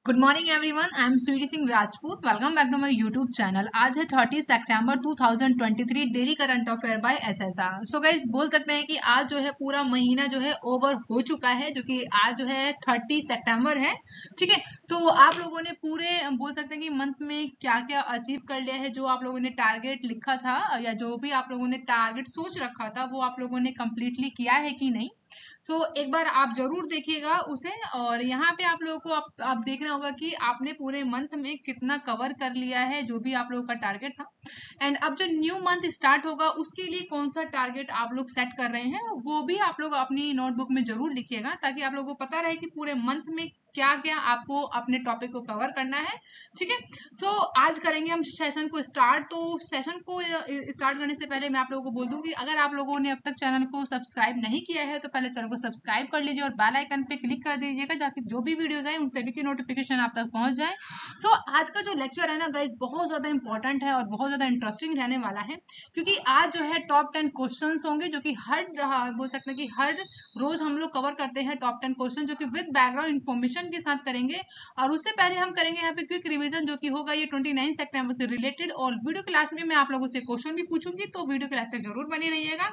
Good morning everyone, I am Sweety Singh Rajput. Welcome back to my YouTube channel. आज है 30 सितंबर 2023, daily current affair by SSR. So guys, बोल सकते हैं कि आज जो है पूरा महीना जो है ओवर हो चुका है, जो कि आज जो है 30 सितंबर है। ठीक है, तो आप लोगों ने पूरे बोल सकते हैं कि मंथ में क्या क्या अचीव कर लिया है, जो आप लोगों ने टारगेट लिखा था या जो भी आप लोगों ने टारगेट सोच रखा था, वो आप लोगों ने कंप्लीटली किया है कि नहीं। एक बार आप जरूर देखिएगा उसे। और यहाँ पे आप लोगों को आप देखना होगा कि आपने पूरे मंथ में कितना कवर कर लिया है, जो भी आप लोगों का टारगेट था। एंड अब जो न्यू मंथ स्टार्ट होगा उसके लिए कौन सा टारगेट आप लोग सेट कर रहे हैं, वो भी आप लोग अपनी नोटबुक में जरूर लिखिएगा, ताकि आप लोगों को पता रहे कि पूरे मंथ में क्या क्या आपको अपने टॉपिक को कवर करना है। ठीक है, आज करेंगे हम सेशन को स्टार्ट। तो सेशन को स्टार्ट करने से पहले मैं आप लोगों को बोल दूं कि अगर आप लोगों ने अब तक चैनल को सब्सक्राइब नहीं किया है तो पहले चैनल को सब्सक्राइब कर लीजिए और बेल आइकन पे क्लिक कर दीजिएगा, ताकि जो भी वीडियोस आए उन सभी की नोटिफिकेशन आप तक पहुंच जाए। आज का जो लेक्चर है ना गाइस, बहुत ज्यादा इंपॉर्टेंट है और बहुत ज्यादा इंटरेस्टिंग रहने वाला है, क्योंकि आज जो है टॉप 10 क्वेश्चन होंगे, जो कि बोल सकते हैं कि हर रोज हम लोग कवर करते हैं टॉप 10 क्वेश्चन, जो कि विद बैकग्राउंड इन्फॉर्मेशन के साथ करेंगे। और उससे पहले हम करेंगे यहाँ पे क्विक रिवीजन, जो कि होगा ये 29 सितंबर से रिलेटेड। और वीडियो क्लास में मैं आप लोगों से क्वेश्चन भी पूछूंगी, तो वीडियो क्लास तक जरूर बने रहिएगा।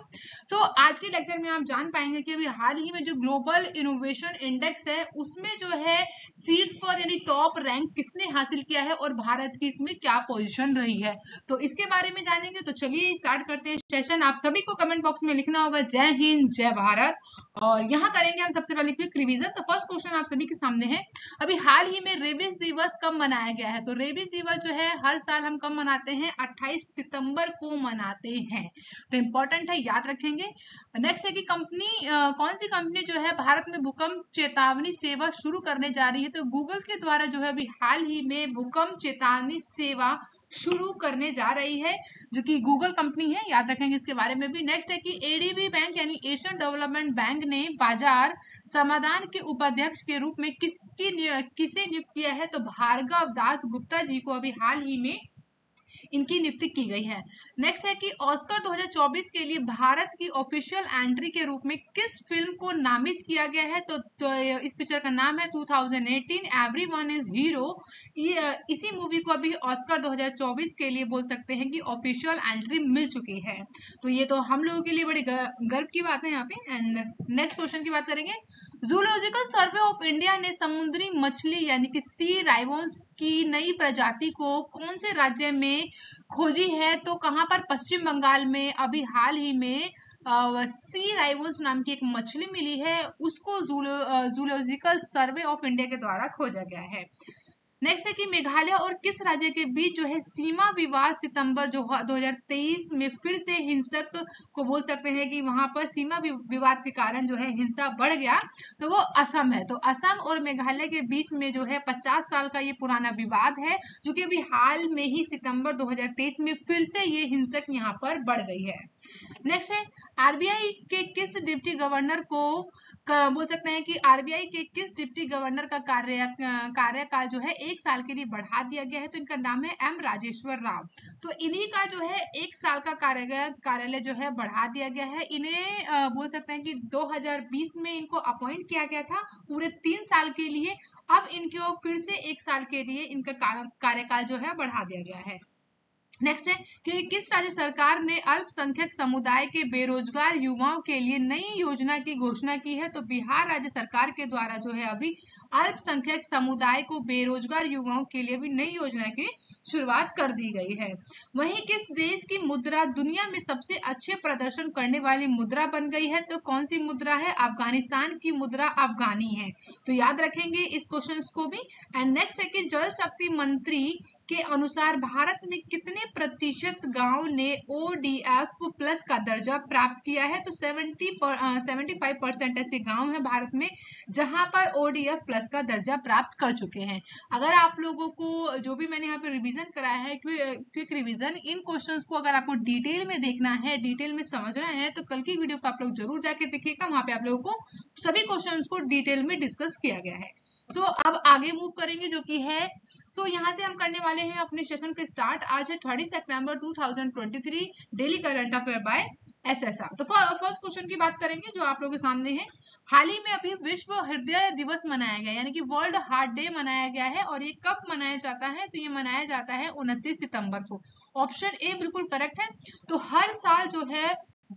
आज के लेक्चर में आप जान पाएंगे कि अभी हाल ही में जो ग्लोबल इनोवेशन इंडेक्स है, उसमें जो है सीट्स पर यानी टॉप रैंक किसने हासिल किया है और भारत की इसमें क्या पोजीशन रही है, तो इसके बारे में जानेंगे। तो चलिए स्टार्ट करते हैं सेशन। आप सभी को कमेंट बॉक्स में लिखना होगा जय हिंद जय भारत। और यहाँ करेंगे हम सबसे पहले क्विक रिवीजन। तो फर्स्ट क्वेश्चन आप सभी के सामने है, अभी हाल ही में रेबीज दिवस कब मनाया गया है। तो रेबीज दिवस जो है हर साल हम कब मनाते हैं, 28 सितंबर को मनाते हैं। तो इंपॉर्टेंट है, याद रखेंगे। नेक्स्ट है कि कौन सी कंपनी जो है भारत में भूकंप चेतावनी सेवा शुरू करने जा रही है। तो गूगल के द्वारा जो है अभी हाल ही में भूकंप चेतावनी सेवा शुरू करने जा रही है, जो कि गूगल कंपनी है, याद रखेंगे इसके बारे में भी। नेक्स्ट है कि एडीबी बैंक यानी एशियन डेवलपमेंट बैंक ने बाजार समाधान के उपाध्यक्ष के रूप में किसे नियुक्त किया है। तो भार्गव दास गुप्ता जी को अभी हाल ही में इनकी नियुक्ति की गई है। नेक्स्ट है कि ऑस्कर 2024 के लिए भारत की ऑफिशियल एंट्री के रूप में किस फिल्म को नामित किया गया है। तो इस पिक्चर का नाम है 2018 एवरीवन इज हीरो। इसी मूवी को अभी ऑस्कर 2024 के लिए बोल सकते हैं कि ऑफिशियल एंट्री मिल चुकी है। तो ये तो हम लोगों के लिए बड़ी गर्व की बात है यहाँ पे। एंड नेक्स्ट क्वेश्चन की बात करेंगे। जूलॉजिकल सर्वे ऑफ इंडिया ने समुद्री मछली यानी कि सी राइवोन्स की नई प्रजाति को कौन से राज्य में खोजी है। तो कहां पर, पश्चिम बंगाल में अभी हाल ही में सी राइवोन्स नाम की एक मछली मिली है, उसको जूलॉजिकल सर्वे ऑफ इंडिया के द्वारा खोजा गया है। नेक्स्ट है कि मेघालय और किस राज्य के बीच जो है सीमा विवाद सितंबर जो 2023 में फिर से हिंसक को बोल सकते हैं कि वहां पर सीमा विवाद के कारण जो है हिंसा बढ़ गया, तो वो असम है। तो असम और मेघालय के बीच में जो है 50 साल का ये पुराना विवाद है, जो कि अभी हाल में ही सितंबर 2023 में फिर से ये हिंसक यहाँ पर बढ़ गई है। नेक्स्ट है, आरबीआई के किस डिप्टी गवर्नर को बोल सकते हैं कि आरबीआई के किस डिप्टी गवर्नर का कार्यकाल जो है 1 साल के लिए बढ़ा दिया गया है। तो इनका नाम है एम राजेश्वर राव। तो इन्हीं का जो है 1 साल का कार्यालय जो है बढ़ा दिया गया है। इन्हें बोल सकते हैं कि 2020 में इनको अपॉइंट किया गया था पूरे 3 साल के लिए। अब इनको फिर से 1 साल के लिए इनका कार्यकाल जो है बढ़ा दिया गया है। नेक्स्ट है कि किस राज्य सरकार ने अल्पसंख्यक समुदाय के बेरोजगार युवाओं के लिए नई योजना की घोषणा की है। तो बिहार राज्य सरकार के द्वारा जो है अभी अल्पसंख्यक समुदाय को बेरोजगार युवाओं के लिए भी नई योजना की शुरुआत कर दी गई है। वहीं किस देश की मुद्रा दुनिया में सबसे अच्छे प्रदर्शन करने वाली मुद्रा बन गई है। तो कौन सी मुद्रा है, अफगानिस्तान की मुद्रा अफगानी है। तो याद रखेंगे इस क्वेश्चन को भी। एंड नेक्स्ट है कि जल शक्ति मंत्री के अनुसार भारत में कितने प्रतिशत गांव ने ODF प्लस का दर्जा प्राप्त किया है। तो 75% ऐसे गांव हैं भारत में जहां पर ODF प्लस का दर्जा प्राप्त कर चुके हैं। अगर आप लोगों को जो भी मैंने यहाँ पे रिवीजन कराया है, क्विक रिवीजन, इन क्वेश्चंस को अगर आपको डिटेल में देखना है, डिटेल में समझना है, तो कल की वीडियो को आप लोग जरूर जाके देखिएगा। वहां पे आप लोगों को सभी क्वेश्चंस को डिटेल में डिस्कस किया गया है। अब आगे मूव करेंगे, जो कि है यहाँ से हम करने वाले हैं अपने सेशन का स्टार्ट। आज है 30 सितंबर 2023, daily current affair by SSR. तो फर्स्ट क्वेश्चन की बात करेंगे जो आप लोगों के सामने है। हाल ही में अभी विश्व हृदय दिवस मनाया गया, यानी कि वर्ल्ड हार्ट डे मनाया गया है, और ये कब मनाया जाता है? तो ये मनाया जाता है 29 सितंबर को। ऑप्शन ए बिल्कुल करेक्ट है। तो हर साल जो है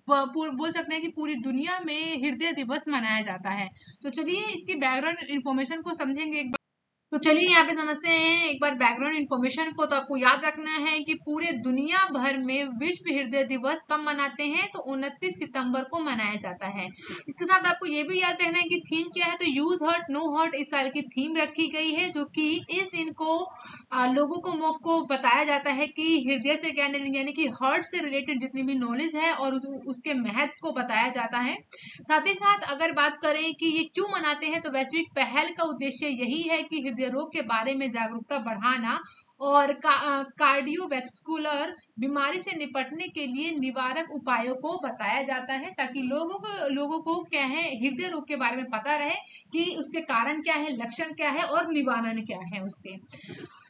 बोल सकते हैं कि पूरी दुनिया में हृदय दिवस मनाया जाता है। तो चलिए इसकी बैकग्राउंड इंफॉर्मेशन को समझेंगे एक बार। तो चलिए यहाँ पे समझते हैं एक बार बैकग्राउंड इन्फॉर्मेशन को। तो आपको याद रखना है कि पूरे दुनिया भर में विश्व हृदय दिवस कब मनाते हैं? तो 29 सितंबर को मनाया जाता है। इसके साथ आपको ये भी याद रखना है कि थीम क्या है। तो यूज हर्ट नो हर्ट इस साल की थीम रखी गई है, जो कि इस दिन को लोगों को बताया जाता है कि हृदय से क्या, यानी कि हार्ट से रिलेटेड जितनी भी नॉलेज है और उसके महत्व को बताया जाता है। साथ ही साथ अगर बात करें कि ये क्यों मनाते हैं, तो वैश्विक पहल का उद्देश्य यही है कि हृदय रोग के बारे में जागरूकता बढ़ाना और कार्डियोवैस्कुलर बीमारी से निपटने के लिए निवारक उपायों को बताया जाता है, ताकि लोगों को क्या है, हृदय रोग के बारे में पता रहे कि उसके कारण क्या है, लक्षण क्या है और निवारण क्या है उसके।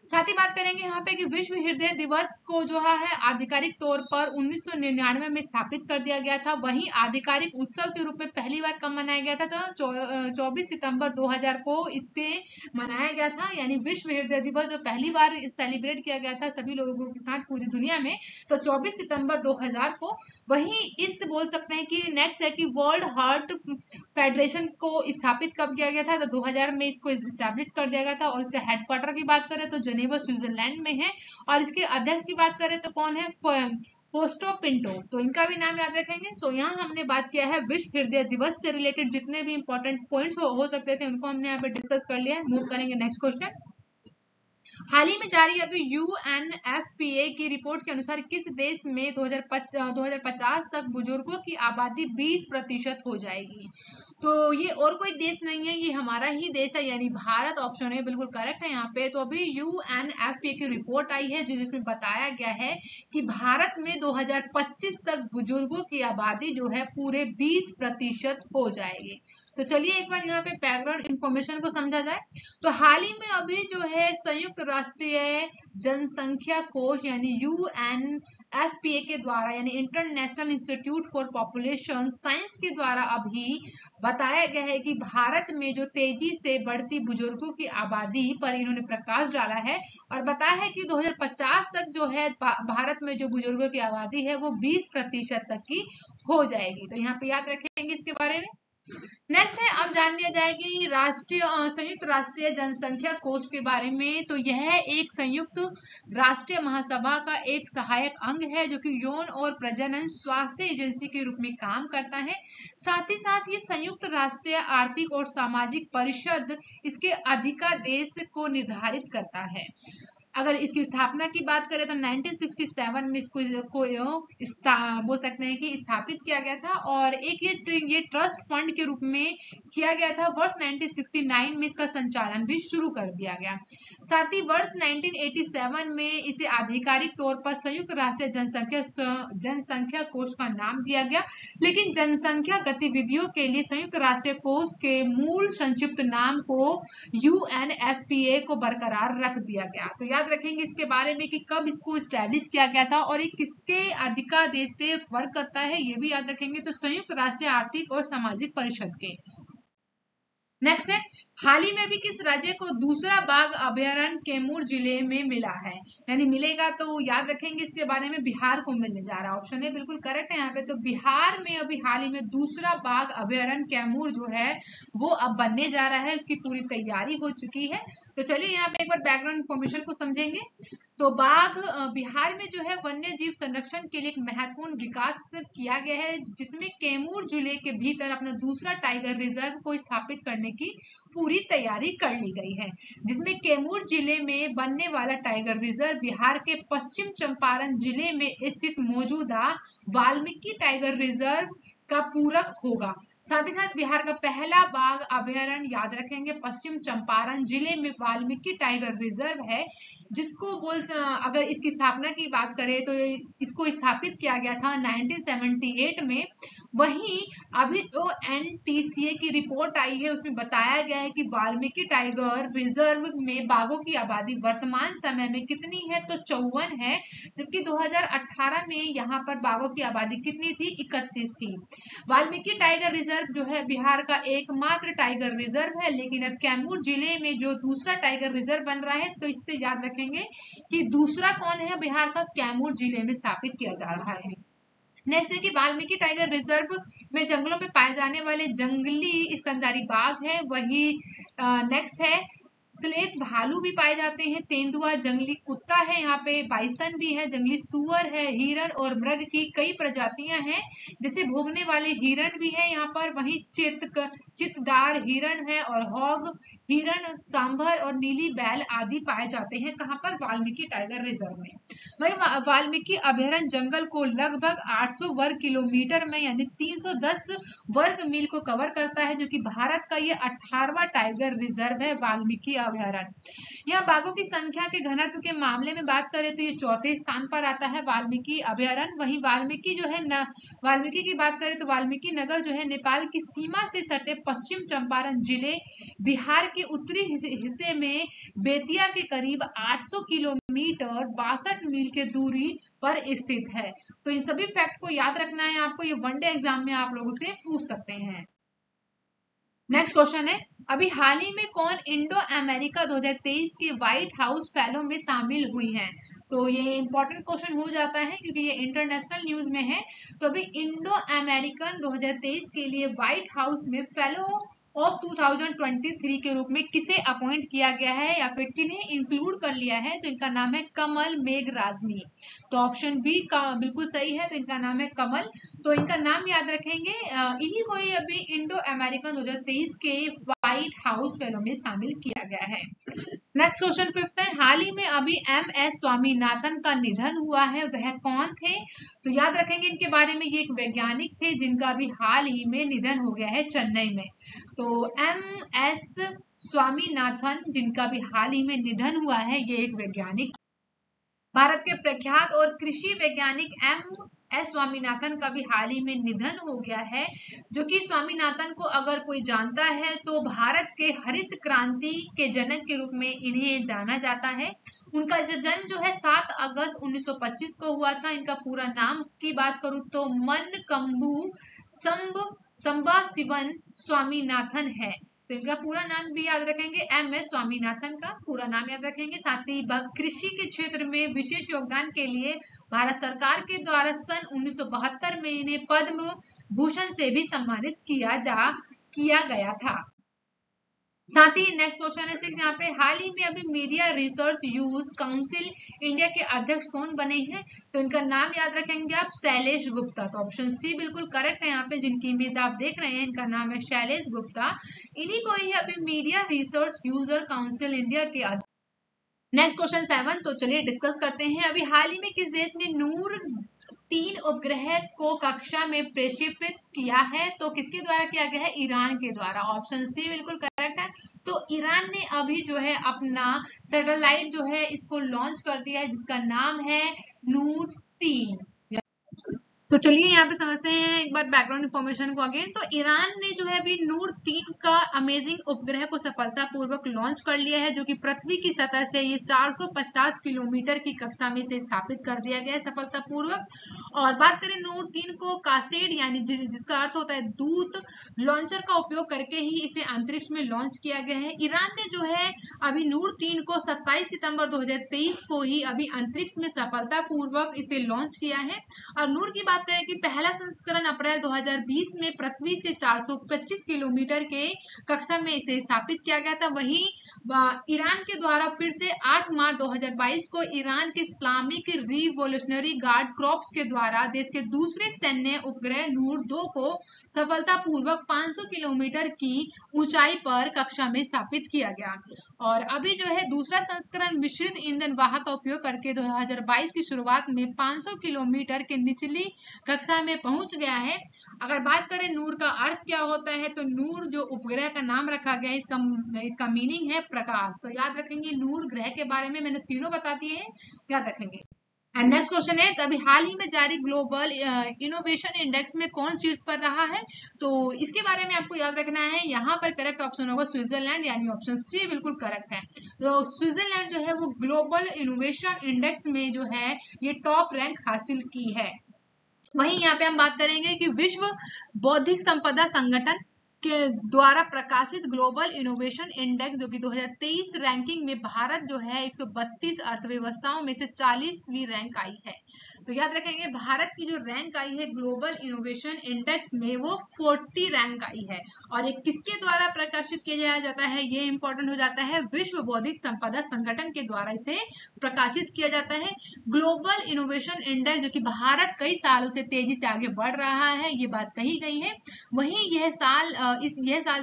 साथ ही बात करेंगे यहाँ पे कि विश्व हृदय दिवस को जो है आधिकारिक तौर पर 1999 में स्थापित कर दिया गया था। वहीं आधिकारिक उत्सव के रूप में पहली बार कब मनाया गया था? तो 24 सितंबर 2000 को इसके मनाया गया था। यानी विश्व हृदय दिवस जो पहली बार सेलिब्रेट किया गया था सभी लोगों के साथ पूरी दुनिया में, तो 24 सितंबर 2000 को। वहीं इस बोल सकते हैं कि नेक्स्ट है कि वर्ल्ड हार्ट फेडरेशन को स्थापित कब किया गया था? तो 2000 में इसको स्टैब्लिश कर दिया गया था। और इसका हेडक्वार्टर की बात करें तो जेनेवा स्विट्जरलैंड में है। और इसके अध्यक्ष की बात करें तो कौन है? फोस्टो पिंटो। तो इनका भी नाम याद रखेंगे। सो यहाँ हमने बात किया है विश्व हृदय दिवस से रिलेटेड जितने भी इंपॉर्टेंट पॉइंट्स हो सकते थे उनको हमने यहाँ पे डिस्कस कर लिया है। मूव करेंगे नेक्स्ट क्वेश्चन। हाल ही में जारी अभी यूएनएफपीए की रिपोर्ट के अनुसार किस देश में 2050 तक बुजुर्गों की आबादी 20% हो जाएगी? तो ये और कोई देश नहीं है, ये हमारा ही देश है, यानी भारत। ऑप्शन है बिल्कुल करेक्ट है यहाँ पे। तो अभी यूएनएफपीए की रिपोर्ट आई है जिसमें बताया गया है कि भारत में 2025 तक बुजुर्गों की आबादी जो है पूरे 20% हो जाएगी। तो चलिए एक बार यहाँ पे बैकग्राउंड इंफॉर्मेशन को समझा जाए। तो हाल ही में अभी जो है संयुक्त राष्ट्रीय जनसंख्या कोष यानी यूएनएफपीए के द्वारा, यानी international institute for population science के द्वारा अभी बताया गया है कि भारत में जो तेजी से बढ़ती बुजुर्गों की आबादी पर इन्होंने प्रकाश डाला है और बताया है कि 2050 तक जो है भारत में जो बुजुर्गों की आबादी है वो 20% तक की हो जाएगी। तो यहाँ पे याद रखेंगे इसके बारे में। नेक्स्ट है, अब जान लिया जाएगी संयुक्त राष्ट्रीय जनसंख्या कोष के बारे में। तो यह एक संयुक्त राष्ट्रीय महासभा का एक सहायक अंग है जो कि यौन और प्रजनन स्वास्थ्य एजेंसी के रूप में काम करता है। साथ ही साथ ये संयुक्त राष्ट्रीय आर्थिक और सामाजिक परिषद इसके अधिकादेश को निर्धारित करता है। अगर इसकी स्थापना की बात करें तो 1967 में इसको बोल सकते हैं कि स्थापित किया गया था। और एक ये ट्रस्ट फंड के रूप में किया गया था। वर्ष 1969 में इसका संचालन भी शुरू कर दिया गया। साथ ही वर्ष 1987 में इसे आधिकारिक तौर पर संयुक्त राष्ट्रीय जनसंख्या कोष का नाम दिया गया। लेकिन जनसंख्या गतिविधियों के लिए संयुक्त राष्ट्रीय कोष के मूल संक्षिप्त नाम को यूएनएफपीए को बरकरार रख दिया गया। तो याद रखेंगे इसके बारे में कि कब इसको स्टैब्लिश किया गया था और ये किसके अधिकादेश पे वर्क करता है, ये भी याद रखेंगे। तो संयुक्त राष्ट्रीय आर्थिक और सामाजिक परिषद के। नेक्स्ट है, हाल ही में भी किस राज्य को दूसरा बाघ अभयारण्य कैमूर जिले में मिला है? यानी मिलेगा तो याद रखेंगे इसके बारे में, बिहार को मिलने जा रहा है। ऑप्शन है बिल्कुल करेक्ट है यहाँ पे। तो बिहार में अभी हाल ही में दूसरा बाघ अभयारण्य कैमूर जो है वो अब बनने जा रहा है, उसकी पूरी तैयारी हो चुकी है। तो चलिए यहाँ पे एक बार बैकग्राउंड इन्फॉर्मेशन को समझेंगे। तो बाघ बिहार में जो है वन्य जीव संरक्षण के लिए एक महत्वपूर्ण विकास किया गया है, जिसमें कैमूर जिले के भीतर अपना दूसरा टाइगर रिजर्व को स्थापित करने की पूरी तैयारी कर ली गई है। जिसमें कैमूर जिले में बनने वाला टाइगर रिजर्व बिहार के पश्चिम चंपारण जिले में स्थित मौजूदा वाल्मीकि टाइगर रिजर्व का पूरक होगा। साथ ही साथ बिहार का पहला बाघ अभयारण्य याद रखेंगे पश्चिम चंपारण जिले में वाल्मीकि टाइगर रिजर्व है, जिसको अगर इसकी स्थापना की बात करें तो इसको स्थापित किया गया था 1978 में। वहीं अभी जो एनटीसीए की रिपोर्ट आई है उसमें बताया गया है कि वाल्मीकि टाइगर रिजर्व में बाघों की आबादी वर्तमान समय में कितनी है, तो 54 है, जबकि 2018 में यहाँ पर बाघों की आबादी कितनी थी, 31 थी। वाल्मीकि टाइगर रिजर्व जो है बिहार का एकमात्र टाइगर रिजर्व है, लेकिन अब कैमूर जिले में जो दूसरा टाइगर रिजर्व बन रहा है, तो इससे याद रखेंगे कि दूसरा कौन है, बिहार का कैमूर जिले में स्थापित किया जा रहा है। नेक्स्ट है कि वाल्मीकि टाइगर रिजर्व में जंगलों में पाए जाने वाले जंगली स्तनधारी बाघ है। वही नेक्स्ट है स्लेट भालू भी पाए जाते हैं, तेंदुआ जंगली कुत्ता है, यहाँ पे बाइसन भी है, जंगली सुअर है, हिरण और मृग की कई प्रजातियां हैं, जैसे भोगने वाले हिरण भी है यहाँ पर। वही चितदार हिरण है और हॉग हिरण, सांभर और नीली बैल आदि पाए जाते हैं, कहाँ पर, वाल्मीकि टाइगर रिजर्व में। वही वाल्मीकि अभयारण्य जंगल को लगभग 800 वर्ग किलोमीटर में यानी 310 वर्ग मील को कवर करता है, जो कि भारत का ये 18वां टाइगर रिजर्व है, वाल्मीकि अभयारण्य। यहाँ बाघों की संख्या के घनत्व के मामले में बात करें तो ये चौथे स्थान पर आता है, वाल्मीकि अभयारण्य। वही वाल्मीकि जो है वाल्मीकि की बात करें तो वाल्मीकि नगर जो है नेपाल की सीमा से सटे पश्चिम चंपारण जिले बिहार के उत्तरी हिस्से में बेतिया के करीब 800 किलोमीटर 62 मील के दूरी पर स्थित है। तो इन सभी फैक्ट को याद रखना है आपको, ये वनडे एग्जाम में आप लोगों से पूछ सकते हैं। नेक्स्ट क्वेश्चन है, अभी हाल ही में कौन इंडो अमेरिका 2023 के व्हाइट हाउस फेलो में शामिल हुई हैं? तो ये इंपॉर्टेंट क्वेश्चन हो जाता है क्योंकि ये इंटरनेशनल न्यूज में है। तो अभी इंडो अमेरिकन 2023 के लिए व्हाइट हाउस में फेलो ऑफ 2023 के रूप में किसे अपॉइंट किया गया है या फिर किन्हें इंक्लूड कर लिया है? तो इनका नाम है कमल मेघराजनी। तो ऑप्शन बी का बिल्कुल सही है, तो इनका नाम है कमल। तो इनका नाम याद रखेंगे, इन्हीं को ही अभी इंडो अमेरिकन 2023 के व्हाइट हाउस फेलो में शामिल किया गया है। नेक्स्ट क्वेश्चन फिफ्थ है, हाल ही में अभी एम.एस. स्वामीनाथन का निधन हुआ है, वह कौन थे? तो याद रखेंगे इनके बारे में, ये एक वैज्ञानिक थे जिनका अभी हाल ही में निधन हो गया है चेन्नई में। तो एम.एस. स्वामीनाथन जिनका भी हाल ही में निधन हुआ है, ये एक वैज्ञानिक, भारत के प्रख्यात और कृषि वैज्ञानिक एम.एस. स्वामीनाथन का भी हाल ही में निधन हो गया है, जो कि स्वामीनाथन को अगर कोई जानता है तो भारत के हरित क्रांति के जनक के रूप में इन्हें जाना जाता है। उनका जन्म जो है 7 अगस्त 1925 को हुआ था। इनका पूरा नाम की बात करूं तो मनकंबू संबा शिवन स्वामीनाथन है। तो इनका पूरा नाम भी याद रखेंगे, एम.एस. स्वामीनाथन का पूरा नाम याद रखेंगे। साथ ही कृषि के क्षेत्र में विशेष योगदान के लिए भारत सरकार के द्वारा सन 1972 में इन्हें पद्म भूषण से भी सम्मानित किया गया था। साथ ही नेक्स्ट क्वेश्चन है सिक्स, यहाँ पे हाल ही में अभी media research use council India के अध्यक्ष कौन बने हैं? तो इनका नाम याद रखेंगे आप, शैलेश गुप्ता। तो ऑप्शन सी बिल्कुल करेक्ट है, यहाँ पे जिनकी इमेज आप देख रहे हैं इनका नाम है शैलेश गुप्ता। इन्हीं को ही अभी media research user council India के अध्यक्ष। नेक्स्ट क्वेश्चन 7, तो चलिए डिस्कस करते हैं। अभी हाल ही में किस देश ने नूर 3 उपग्रह को कक्षा में प्रक्षेपित किया है? तो किसके द्वारा किया गया है? ईरान के द्वारा। ऑप्शन सी बिल्कुल करेक्ट है। तो ईरान ने अभी जो है अपना सैटेलाइट जो है इसको लॉन्च कर दिया है, जिसका नाम है नूर 3। तो चलिए यहाँ पे समझते हैं एक बार बैकग्राउंड इंफॉर्मेशन को अगेन। तो ईरान ने जो है अभी नूर 3 का अमेजिंग उपग्रह को सफलतापूर्वक लॉन्च कर लिया है, जो कि पृथ्वी की सतह से ये 450 किलोमीटर की कक्षा में से स्थापित कर दिया गया है सफलतापूर्वक। और बात करें नूर 3 को कासेड यानी जिसका अर्थ होता है दूत लॉन्चर का उपयोग करके ही इसे अंतरिक्ष में लॉन्च किया गया है। ईरान ने जो है अभी नूर 3 को 27 सितंबर 2023 को ही अभी अंतरिक्ष में सफलतापूर्वक इसे लॉन्च किया है। और नूर की बात करें कि पहला संस्करण अप्रैल 2020 में पृथ्वी से 425 किलोमीटर के कक्षा में इसे स्थापित किया गया था। वहीं ईरान के द्वारा फिर से 8 मार्च 2022 को ईरान के इस्लामिक रिवोल्यूशनरी गार्ड क्रॉप्स के द्वारा देश के दूसरे सैन्य उपग्रह नूर 2 को सफलतापूर्वक 500 किलोमीटर की ऊंचाई पर कक्षा में स्थापित किया गया। और अभी जो है दूसरा संस्करण मिश्रित ईंधन वाहक का उपयोग करके 2022 की शुरुआत में 500 किलोमीटर के निचली कक्षा में पहुंच गया है। अगर बात करें नूर का अर्थ क्या होता है, तो नूर जो उपग्रह का नाम रखा गया है, इसका मीनिंग है प्रकाश। तो याद रखेंगे नूर ग्रह के बारे में मैंने तीनों बता दिए हैं, याद रखेंगे। एंड नेक्स्ट क्वेश्चन है, अभी हाल ही में जारी ग्लोबल इनोवेशन इंडेक्स में कौन शीर्ष पर रहा है? तो इसके बारे में आपको याद रखना है, यहाँ पर करेक्ट ऑप्शन होगा स्विट्जरलैंड, यानी ऑप्शन सी बिल्कुल करेक्ट है। तो स्विट्जरलैंड जो है वो ग्लोबल इनोवेशन इंडेक्स में जो है ये टॉप रैंक हासिल की है। वहीं यहाँ पे हम बात करेंगे कि विश्व बौद्धिक संपदा संगठन के द्वारा प्रकाशित ग्लोबल इनोवेशन इंडेक्स जो कि 2023 रैंकिंग में भारत जो है 132 अर्थव्यवस्थाओं में से 40वीं रैंक आई है। तो याद रखेंगे भारत की जो रैंक आई है ग्लोबल इनोवेशन इंडेक्स में वो 40 रैंक आई है। और ये किसके द्वारा प्रकाशित किया जाता है, ये इंपॉर्टेंट हो जाता है, विश्व बौद्धिक संपदा संगठन के द्वारा इसे प्रकाशित किया जाता है। ग्लोबल इनोवेशन इंडेक्स जो कि भारत कई सालों से तेजी से आगे बढ़ रहा है, ये बात कही गई है। वहीं यह साल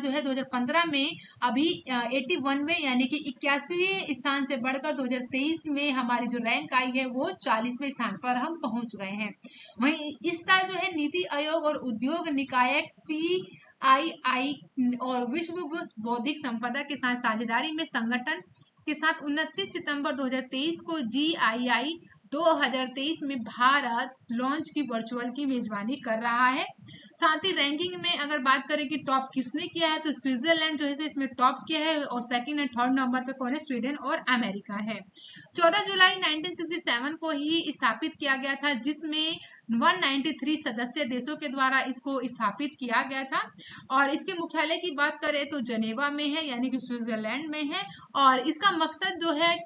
जो है 2015 में अभी 81 में यानी कि 81वें स्थान से बढ़कर 2023 में हमारी जो रैंक आई है वो 40वें स्थान पर हम पहुंच गए हैं। वहीं इस साल जो है नीति आयोग और उद्योग निकाय CII और विश्व बौद्धिक संपदा के साथ साझेदारी में संगठन के साथ 29 सितंबर 2023 को GII 2023 में भारत लॉन्च की वर्चुअल की मेजबानी कर रहा है। साथ ही रैंकिंग में अगर बात करें कि टॉप किसने किया है, तो स्विट्जरलैंड जो है इसमें टॉप किया है और सेकंड एंड थर्ड नंबर पे कौन है, स्वीडन और अमेरिका है। 14 जुलाई 1967 को ही स्थापित किया गया था, जिसमें 193 सदस्य देशों के द्वारा इसको स्थापित किया गया था। और इसके मुख्यालय की बात करें तो जनेवा में है, यानी कि स्विट्जरलैंड में है। और इसका मकसद जो है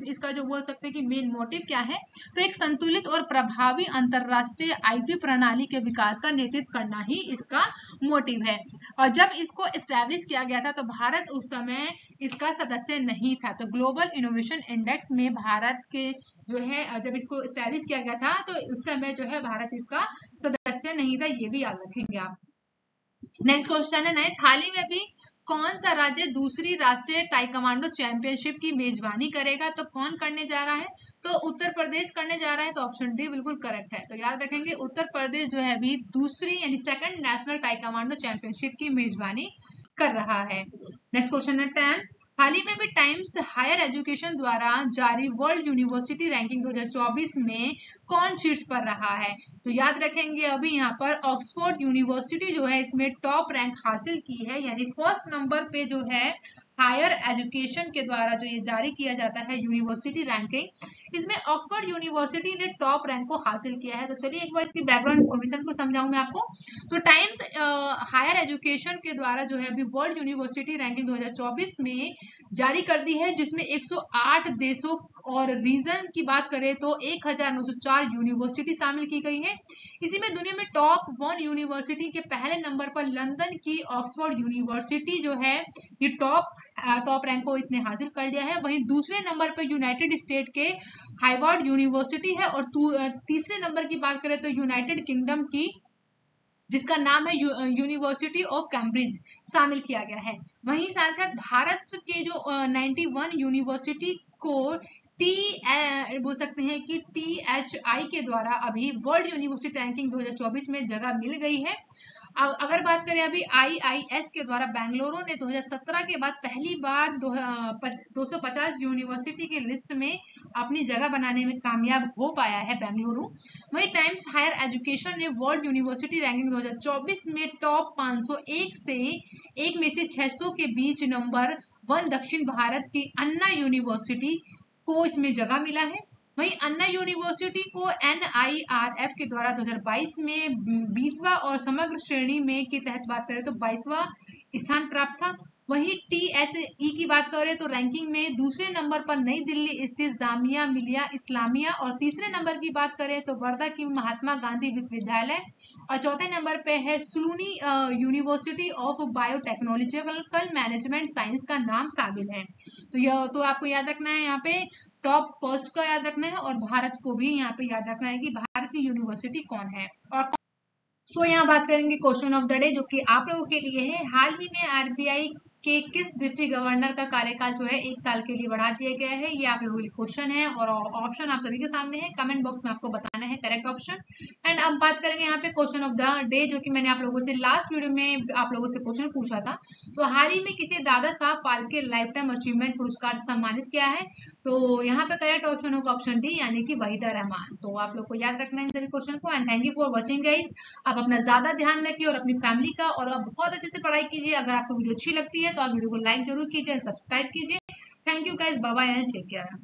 इसका जो बोल सकते हैं कि मेन मोटिव क्या है, तो एक संतुलित और प्रभावी अंतरराष्ट्रीय आईपी प्रणाली के विकास का नेतृत्व करना ही इसका मोटिव है। और जब इसको एस्टैब्लिश किया गया था तो भारत उस समय इसका सदस्य नहीं था। तो ग्लोबल इनोवेशन इंडेक्स में भारत के जो है जब इसको एस्टैब्लिश किया गया था तो उस समय जो है भारत इसका सदस्य नहीं था, ये भी याद रखेंगे आप। नेक्स्ट क्वेश्चन है, नए हाल ही में भी कौन सा राज्य दूसरी राष्ट्रीय ताइक्वांडो चैंपियनशिप की मेजबानी करेगा? तो कौन करने जा रहा है? तो उत्तर प्रदेश करने जा रहा है। तो ऑप्शन डी बिल्कुल करेक्ट है। तो याद रखेंगे उत्तर प्रदेश जो है अभी दूसरी यानी सेकंड नेशनल ताइक्वांडो चैंपियनशिप की मेजबानी कर रहा है। नेक्स्ट क्वेश्चन है 10, हाल ही में भी टाइम्स हायर एजुकेशन द्वारा जारी वर्ल्ड यूनिवर्सिटी रैंकिंग 2024 में कौन शीर्ष पर रहा है? तो याद रखेंगे अभी यहाँ पर ऑक्सफोर्ड यूनिवर्सिटी जो है इसमें टॉप रैंक हासिल की है, यानी फर्स्ट नंबर पे जो है हायर एजुकेशन के द्वारा जो ये जारी किया जाता है यूनिवर्सिटी रैंकिंग, इसमें ऑक्सफोर्ड यूनिवर्सिटी ने टॉप रैंक को हासिल किया है। तो चलिए एक बार इसकी बैकग्राउंड इन्फॉर्मेशन को समझाऊं मैं आपको। तो टाइम्स हायर एजुकेशन के द्वारा जो है अभी वर्ल्ड यूनिवर्सिटी रैंकिंग 2024 में जारी कर दी है, जिसमें 108 देशों और रीजन की बात करें तो 1904 यूनिवर्सिटी शामिल की गई है। इसी में दुनिया में टॉप 1 यूनिवर्सिटी के पहले नंबर पर लंदन की ऑक्सफोर्ड यूनिवर्सिटी जो है ये टॉप रैंक को इसने हासिल कर लिया है। वहीं दूसरे नंबर पर यूनाइटेड स्टेट के हार्वर्ड यूनिवर्सिटी है और तीसरे नंबर की बात करें तो यूनाइटेड किंगडम की जिसका नाम है यूनिवर्सिटी ऑफ कैम्ब्रिज शामिल किया गया है। वहीं साथ साथ भारत के जो 91 यूनिवर्सिटी को बोल सकते हैं कि THI के द्वारा अभी वर्ल्ड यूनिवर्सिटी रैंकिंग 2024 में जगह मिल गई है। अगर बात करें अभी IIS के द्वारा बेंगलुरु ने 2017 के बाद पहली बार 250 यूनिवर्सिटी की लिस्ट में अपनी जगह बनाने में कामयाब हो पाया है बेंगलुरु। वहीं टाइम्स हायर एजुकेशन ने वर्ल्ड यूनिवर्सिटी रैंकिंग 2024 में टॉप 501 से एक में से 600 के बीच नंबर 1 दक्षिण भारत की अन्ना यूनिवर्सिटी को इसमें जगह मिला है। वहीं अन्ना यूनिवर्सिटी को NIRF के द्वारा 2022 में 20वां और समग्र श्रेणी में के तहत बात करें तो 22वां स्थान प्राप्त था। वहीं THE की बात करें तो रैंकिंग में दूसरे नंबर पर नई दिल्ली स्थित जामिया मिलिया इस्लामिया और तीसरे नंबर की बात करें तो वर्धा की महात्मा गांधी विश्वविद्यालय और चौथे नंबर पे है Shoolini university of biotechnological management science का नाम शामिल है। तो आपको याद रखना है यहाँ पे टॉप फर्स्ट का याद रखना है और भारत को भी यहाँ पे याद रखना है कि भारत की यूनिवर्सिटी कौन है। और यहाँ बात करेंगे क्वेश्चन ऑफ द डे जो कि आप लोगों के लिए है। हाल ही में RBI कि किस डिप्टी गवर्नर का कार्यकाल जो है 1 साल के लिए बढ़ा दिया गया है? ये आप लोगों के लिए क्वेश्चन है और ऑप्शन आप सभी के सामने है। कमेंट बॉक्स में आपको बताना है करेक्ट ऑप्शन। एंड अब बात करेंगे यहाँ पे क्वेश्चन ऑफ द डे, जो कि मैंने आप लोगों से लास्ट वीडियो में आप लोगों से क्वेश्चन पूछा था। तो हाल ही में किसे Dada Saheb Phalke life time achievement पुरस्कार से सम्मानित किया है? तो यहाँ पे करेक्ट ऑप्शन होगा ऑप्शन डी, यानी कि वहीदा रहमान। तो आप लोग को याद रखना है इन सभी क्वेश्चन को। And thank you for watching guys. आप अपना ज्यादा ध्यान रखिए और अपनी फैमिली का, और आप बहुत अच्छे से पढ़ाई कीजिए। अगर आपको वीडियो अच्छी लगती है तो आप वीडियो को लाइक जरूर कीजिए, सब्सक्राइब कीजिए। Thank you guys, bye bye and take care.